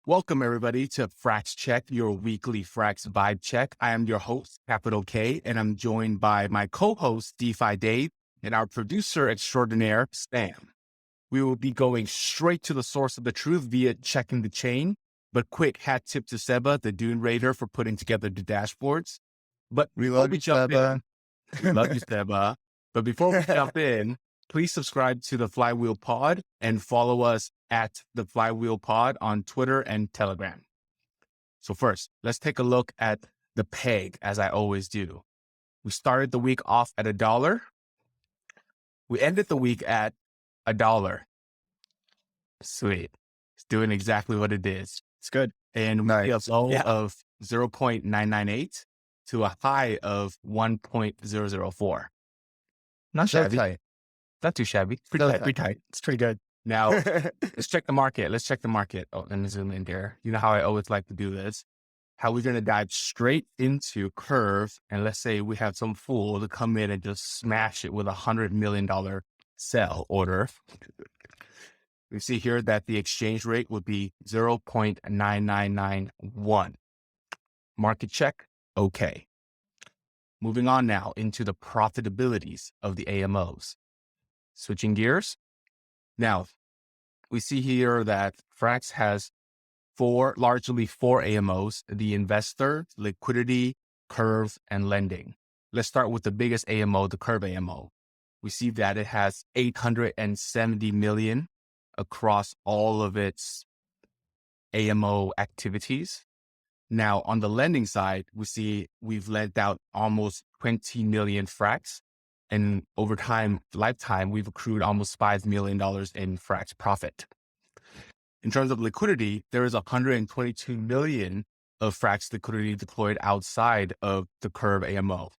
Welcome, everybody, to Frax Check, your weekly Frax vibe check. I am your host, Capital K, and I'm joined by my co-host, DeFi Dave, and our producer extraordinaire, Sam. We will be going straight to the source of the truth via checking the chain. But quick hat tip to Seba, the Dune Raider, for putting together the dashboards. But We before love we you, jump Seba. in, love you, Seba. But before we jump in, please subscribe to the Flywheel Pod and follow us at the Flywheel Pod on Twitter and Telegram. So first, let's take a look at the peg, as I always do. We started the week off at $1. We ended the week at $1. Sweet. It's doing exactly what it is. It's good. And we Nice. see a low Yeah. of 0.998 to a high of 1.004. Not So shabby. tight. Not too shabby. Pretty tight. It's pretty good. Now, let's check the market. Oh, let me zoom in there. You know how I always like to do this. How we're going to dive straight into curve. And let's say we have some fool to come in and just smash it with $100 million sell order. We see here that the exchange rate would be 0.9991. Market check. Okay. Moving on now into the profitabilities of the AMOs. Switching gears. Now, we see here that Frax has largely four AMOs: the investor, liquidity, curve, and lending. Let's start with the biggest AMO, the curve AMO. We see that it has 870 million across all of its AMO activities. Now, on the lending side, we see we've lent out almost 20 million Frax. And over lifetime, we've accrued almost $5 million in Frax profit. In terms of liquidity, there is 122 million of Frax liquidity deployed outside of the curve AMO.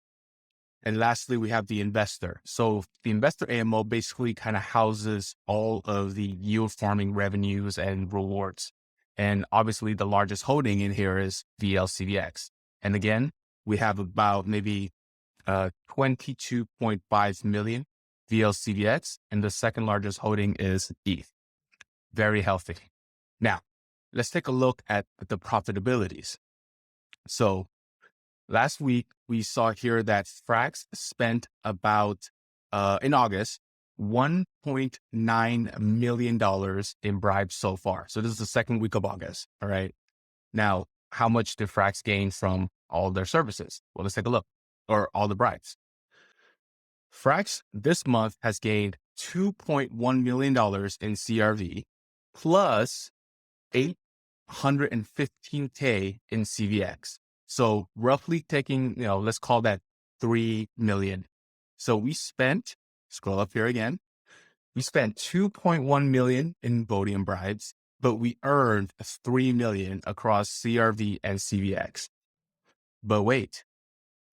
And lastly, we have the investor. So the investor AMO basically kind of houses all of the yield farming revenues and rewards. And obviously the largest holding in here is VLCVX. And again, we have about maybe 22.5 million VLCVX, and the second largest holding is ETH. Very healthy. Now, let's take a look at the profitabilities. So last week, we saw here that Frax spent about, in August, $1.9 million in bribes so far. So this is the second week of August. All right. Now, how much did Frax gain from all their services? Well, let's take a look. Or all the bribes. Frax this month has gained $2.1 million in CRV plus 815K in CVX. So roughly taking, let's call that 3 million. So we spent, scroll up here again, we spent 2.1 million in voting and bribes, but we earned 3 million across CRV and CVX. But wait,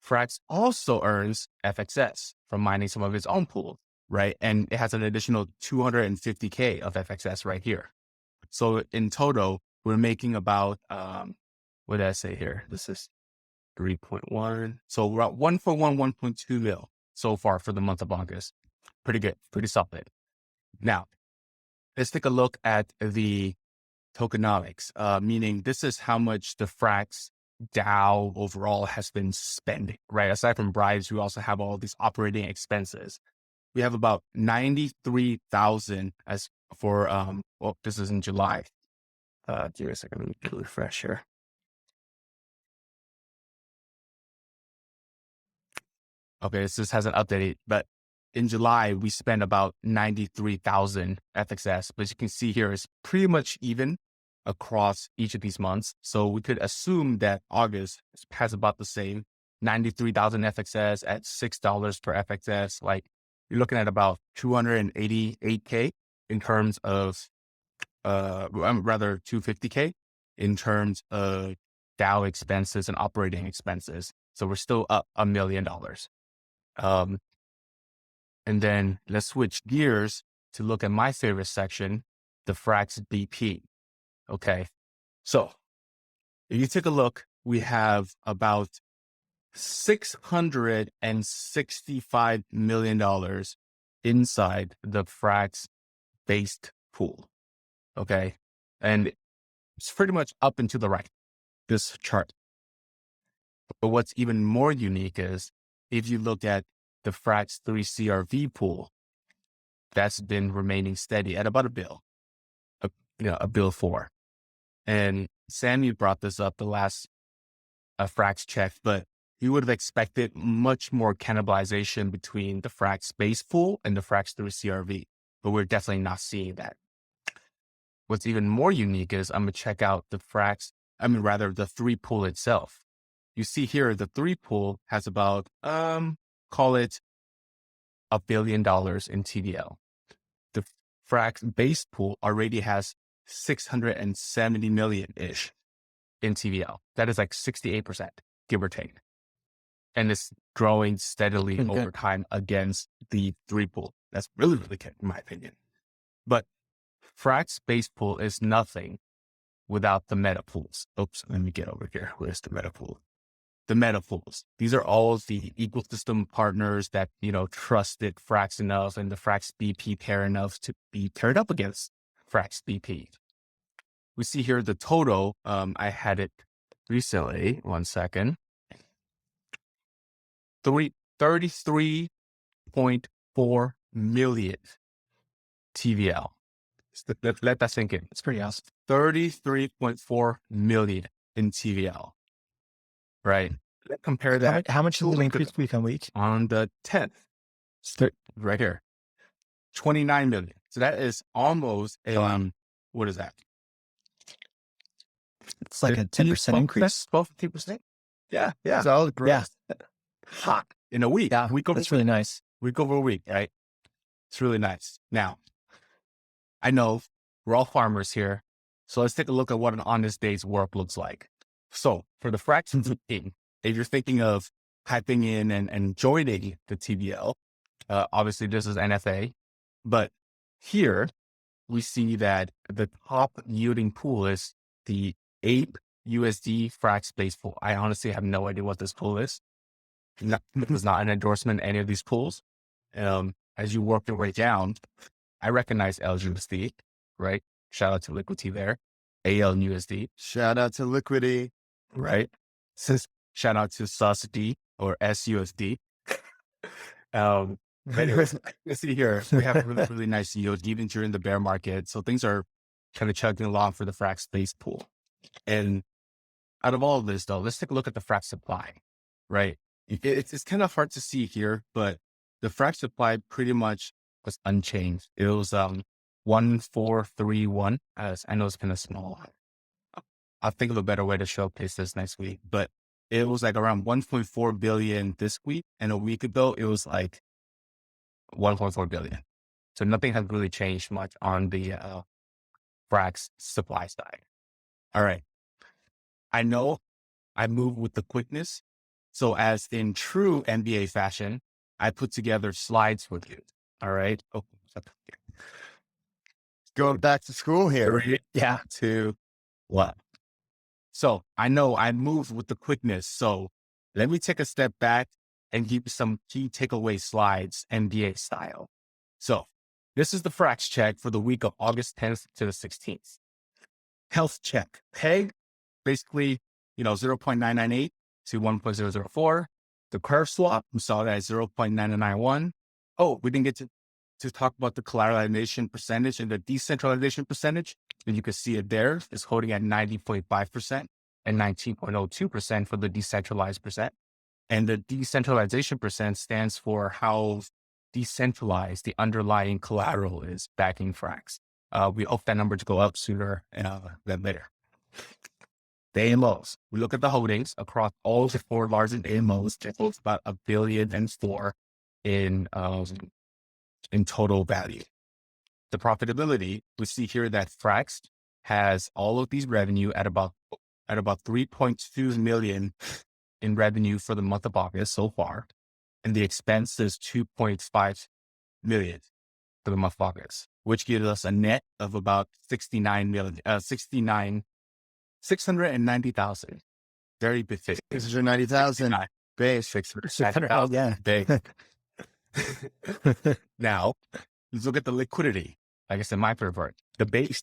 Frax also earns FXS from mining some of its own pool, right? And it has an additional 250K of FXS right here. So in total, we're making about, what did I say here? This is 3.1. So we're at 1.2 mil so far for the month of August. Pretty good, pretty solid. Now, let's take a look at the tokenomics, meaning this is how much the Frax DAO overall has been spending, right? Aside from bribes, we also have all these operating expenses. We have about 93,000 as for, this is in July. Give me a second, let me refresh here. Okay, this just hasn't updated, but in July, we spent about 93,000 FXS, but as you can see here, it's pretty much even across each of these months. So we could assume that August has about the same 93,000 FXS at $6 per FXS. Like you're looking at about 288K in terms of, rather 250K in terms of DAO expenses and operating expenses. So we're still up $1 million. And then let's switch gears to look at my favorite section, the Frax BP. Okay. So if you take a look, we have about $665 million inside the Frax based pool. Okay. And It's pretty much up and to the right, this chart. But what's even more unique is if you look at the Frax 3 CRV pool, that's been remaining steady at about a bill four. And Sam, you brought this up the last Frax check, but you would have expected much more cannibalization between the Frax base pool and the Frax 3 CRV, but we're definitely not seeing that. What's even more unique is I'm going to check out the the 3 pool itself. You see here, the 3 pool has about, call it $1 billion in TVL. The Frax base pool already has 670 million-ish in TVL. That is like 68%, give or take. And it's growing steadily over time against the 3 pool. That's really, really good, in my opinion. But Frax base pool is nothing without the meta pools. Oops, let me get over here. Where's the meta pool? The meta pools. These are all the ecosystem partners that, trusted Frax enough and the Frax BP pair enough to be paired up against Frax BP. We see here the total. I had it recently. 1 second. 33.4 million TVL. Let that sink in. It's pretty awesome. 33.4 million in TVL. Right. Let's compare that. How much does it increase week on week? On the 10th. Right here. 29 million. So that is almost what is that? It's like a 10% increase. 12-15%. Yeah. Yeah. So, yeah. Hot in a week. Yeah. That's really nice. Week over week, right? It's really nice. Now, I know we're all farmers here. So let's take a look at what an honest day's work looks like. So for the Frax team, if you're thinking of typing in and joining the TVL, obviously this is NFA, but here we see that the top yielding pool is the Ape USD Frax base pool. I honestly have no idea what this pool is. This is not an endorsement in any of these pools. As you work your way down, I recognize LUSD, right? Shout out to Liquidity there. ALUSD. Shout out to Liquidity. Right. Shout out to SUSD or SUSD. Anyways, let's see here. We have a really, really nice yield even during the bear market. So things are kind of chugging along for the Frax base pool. And out of all of this though, let's take a look at the Frax supply, right? It's kind of hard to see here, but the Frax supply pretty much was unchanged. It was 1431. I know it's kind of small. I'll think of a better way to showcase this next week, but it was like around 1.4 billion this week. And a week ago, it was like 1.4 billion. So nothing has really changed much on the Frax supply side. All right. I know I move with the quickness. So as in true NBA fashion, I put together slides with you. All right. Oh, Going back to school here. 3, 2, 1. So I know I move with the quickness. So let me take a step back and give you some key takeaway slides, NBA style. So this is the Frax check for the week of August 10th to the 16th. Health check. Peg, basically, 0.998 to 1.004. The curve swap, we saw that at 0.991. Oh, we didn't get to talk about the collateralization percentage and the decentralization percentage. And you can see it there. It's holding at 90.5% and 19.02% for the decentralized percent. And the decentralization percent stands for how decentralized the underlying collateral is backing Frax. We hope that number to go up sooner than later. The AMOs. We look at the holdings across all the 4 largest AMOs. It holds about $1.4 billion in total value. The profitability, we see here that Frax has all of these revenue at about 3.2 million in revenue for the month of August so far. And the expense is 2.5 million for the month of August, which gives us a net of about 690,000. Very big figure. 690,000 base. 600,000. Yeah. Big. Now, let's look at the liquidity. Like I said, my favorite, the base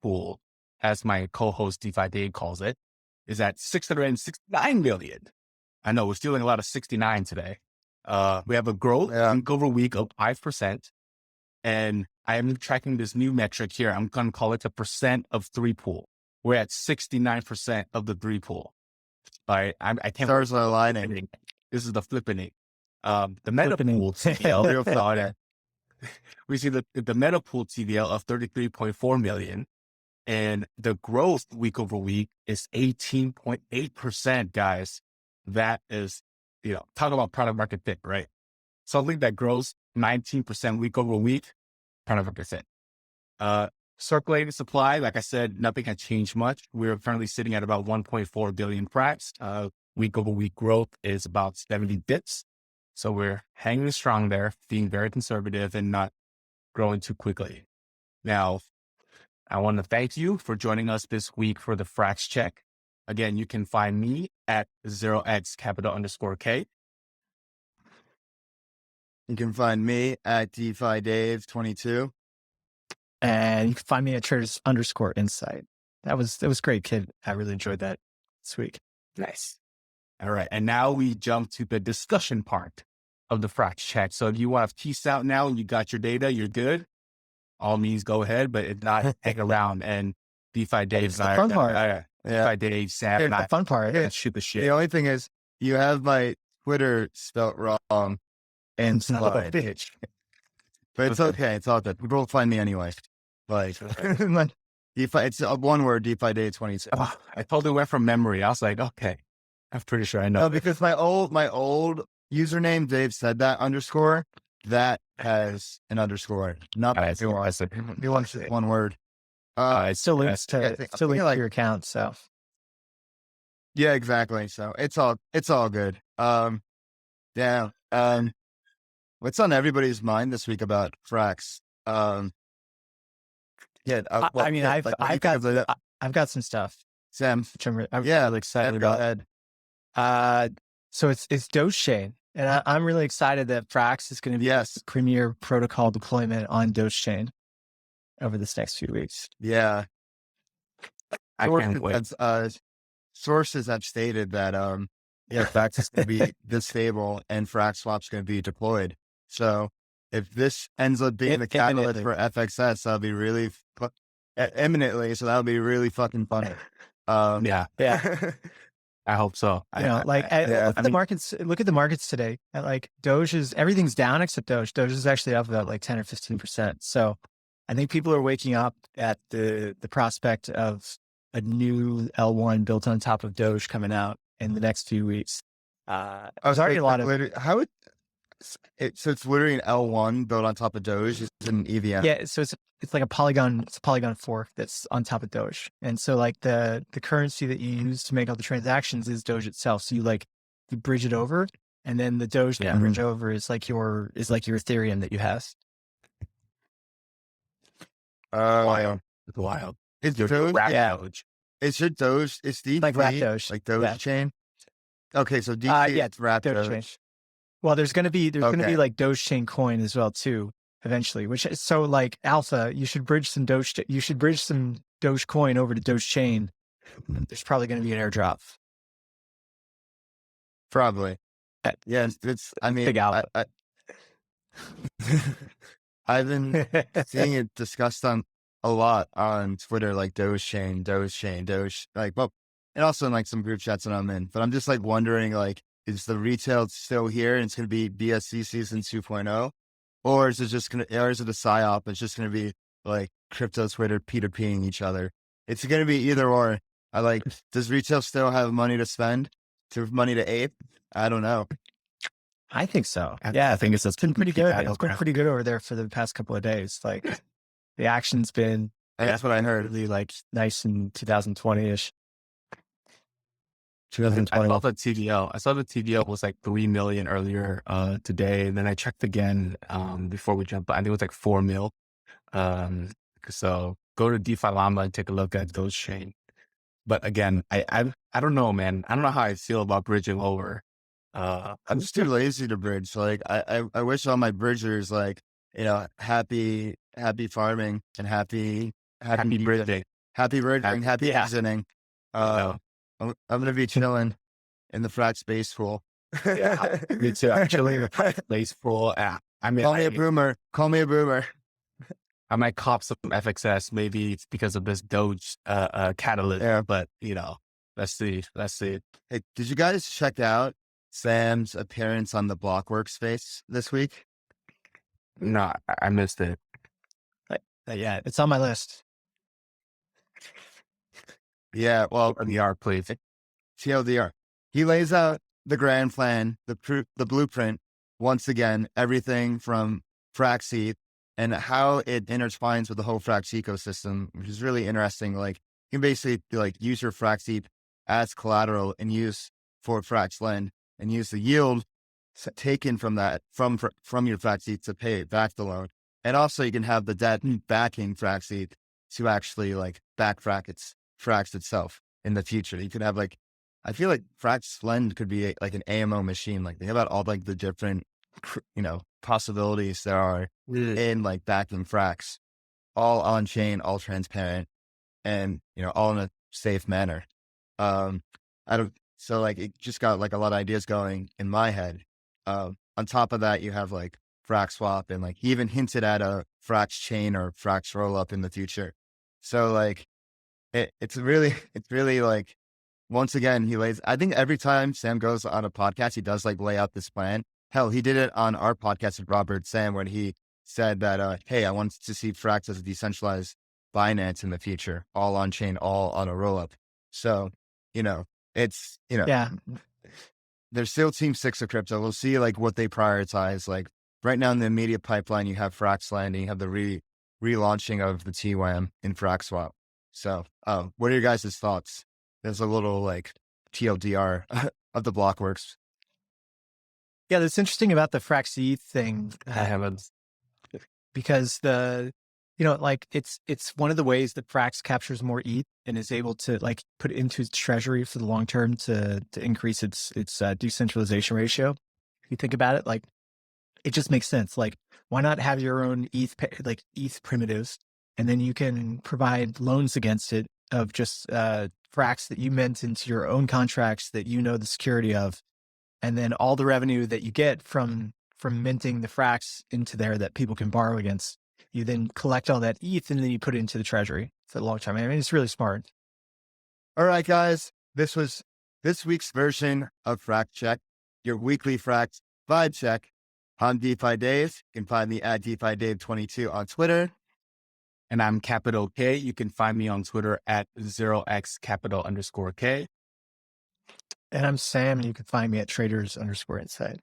pool as my co-host DeFi Dave calls it, is at 669 million. I know we're stealing a lot of 69 today. We have a growth week over week of 5%. And I am tracking this new metric here. I'm going to call it the percent of three pool. We're at 69% of the three pool. All right. I can't. Stars are aligning. This is the flipping. The meta pool TVL. We see the meta pool TVL of 33.4 million. And the growth week over week is 18.8%, guys. That is, talk about product market fit, right? Something that grows 19% week over week, product market fit. Circulating supply, like I said, nothing had changed much. We're currently sitting at about 1.4 billion Frax. Week over week growth is about 70 bits. So we're hanging strong there, being very conservative and not growing too quickly. Now, I want to thank you for joining us this week for the Frax Check. Again, you can find me at 0x_K. You can find me at DeFi Dave 22. And you can find me at traders_insight. That was great, kid. I really enjoyed that this week. Nice. All right. And now we jump to the discussion part of the Frax Check. So if you want to piece out now and you got your data, you're good. All means go ahead, but if not, hang around and DeFi Dave's the fun part. DeFi Dave, Sam, the fun part. And shoot the shit. The only thing is, you have my Twitter spelt wrong. And son of a slide. bitch. But it's okay. It's all good. People will find me anyway. Like, DeFi, it's one word, DeFi Dave 22. Oh, I totally went from memory. I was like, okay, I'm pretty sure I know. No, because my old username, Dave said that underscore, that has an underscore. Not one word. It still links to your account. So yeah, exactly. So it's all good. What's on everybody's mind this week about Frax? I've got some stuff, Sam, which I'm really excited go about. ahead. So it's Dogechain, and I'm really excited that Frax is going to be the premier protocol deployment on Dogechain over this next few weeks. Yeah, I can't wait. Sources have stated that Frax is going to be this stable and Frax Swap's going to be deployed. So if this ends up being the catalyst for FXS, that'll be really imminently. So that'll be really fucking funny. Yeah. I hope so. Look at the markets today. Doge everything's down except Doge. Doge is actually up about 10 or 15%. So I think people are waking up at the prospect of a new L1 built on top of Doge coming out in the next few weeks. There's already a lot of so it's literally an L1 built on top of Doge. It's an EVM. Yeah, so it's like a Polygon fork that's on top of Doge. And so the currency that you use to make all the transactions is Doge itself. So you bridge it over, and then the Doge that you bridge over is like your Ethereum that you have. It's wild. It's Doge. Doge. It's your Doge. It's DeFi. Like Wrap Doge. Like Dogechain. Okay, so DeFi, it's Wrap Doge. Well, there's going to be Dogechain coin as well too, eventually. Alpha, you should bridge some Doge coin over to Dogechain. There's probably going to be an airdrop. Probably. Yes, big Alpha. I've been seeing it discussed a lot on Twitter, like Dogechain, Doge, and also in some group chats that I'm in. But I'm just wondering, is the retail still here and it's going to be BSC season 2.0, or is it or is it a psyop? It's just going to be crypto Twitter P2Ping each other. It's going to be either or. Does retail still have money to spend, money to ape? I don't know. I think so. Yeah, I think it's been pretty good. It's been pretty good over there for the past couple of days. The action's been, that's what I heard. Really nice in 2020-ish. 2020. I saw the TVL was 3 million earlier today. And then I checked again before we jumped. I think it was 4 mil. So go to DeFi Llama and take a look at Dogechain. But again, I don't know, man. I don't know how I feel about bridging over. I'm just too lazy to bridge. I wish all my bridgers happy farming and happy bridging. Happy birthday, happy Yeah. visiting. Oh, I'm gonna be chilling in the Frax space pool. yeah. Me too. Actually, the place full. I mean, Call me a boomer. Call me a boomer. I might cop some FXS. Maybe it's because of this Doge catalyst. Yeah. But let's see. Hey, did you guys check out Sam's appearance on the Blockworks space this week? No, I missed it. Yeah, it's on my list. Yeah, well, VR, please. TLDR. He lays out the grand plan, the blueprint, once again, everything from Frax ETH and how it intertwines with the whole Frax ecosystem, which is really interesting. Like, you can basically use your Frax ETH as collateral and use for Frax lend and use the yield taken from that, from your Frax ETH to pay back the loan. And also you can have the debt backing Frax ETH to actually back Frax itself in the future. You could have I feel like Frax Lend could be an AMO machine. Think about all the different, possibilities there are in backing Frax, all on chain, all transparent, and all in a safe manner. It just got a lot of ideas going in my head. On top of that, you have Frax Swap, and he even hinted at a Frax chain or Frax rollup in the future. So it's really once again, I think every time Sam goes on a podcast, he does lay out this plan. Hell, he did it on our podcast with Robert Sam when he said that, hey, I want to see Frax as a decentralized Binance in the future, all on chain, all on a rollup. So, it's, Yeah. There's still Team 6 of crypto. We'll see what they prioritize. Right now in the immediate pipeline, you have Frax landing, you have the relaunching of the TWAM in Frax Swap. So, what are your guys' thoughts? There's a little TLDR of the Blockworks. Yeah, that's interesting about the Frax ETH thing. I haven't. Because it's one of the ways that Frax captures more ETH and is able to put it into its treasury for the long term to increase its decentralization ratio. If you think about it, it just makes sense. Why not have your own ETH primitives, and then you can provide loans against it of just Frax that you mint into your own contracts that the security of, and then all the revenue that you get from minting the Frax into there that people can borrow against, you then collect all that ETH and then you put it into the treasury for the long term. I mean, it's really smart. All right, guys, this was this week's version of Frax Check, your weekly Frax vibe check. I'm DeFi Dave. You can find me at DeFi Dave 22 on Twitter. And I'm Capital K. You can find me on Twitter at 0x_K. And I'm Sam, and you can find me at traders_insight.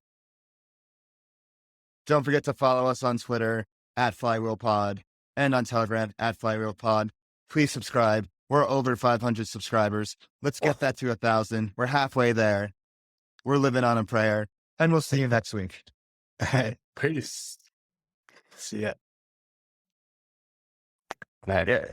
Don't forget to follow us on Twitter at Flywheelpod and on Telegram at Flywheelpod. Please subscribe. We're over 500 subscribers. Let's get that to 1,000. We're halfway there. We're living on a prayer, and we'll see you next week. Peace. See ya. Yeah.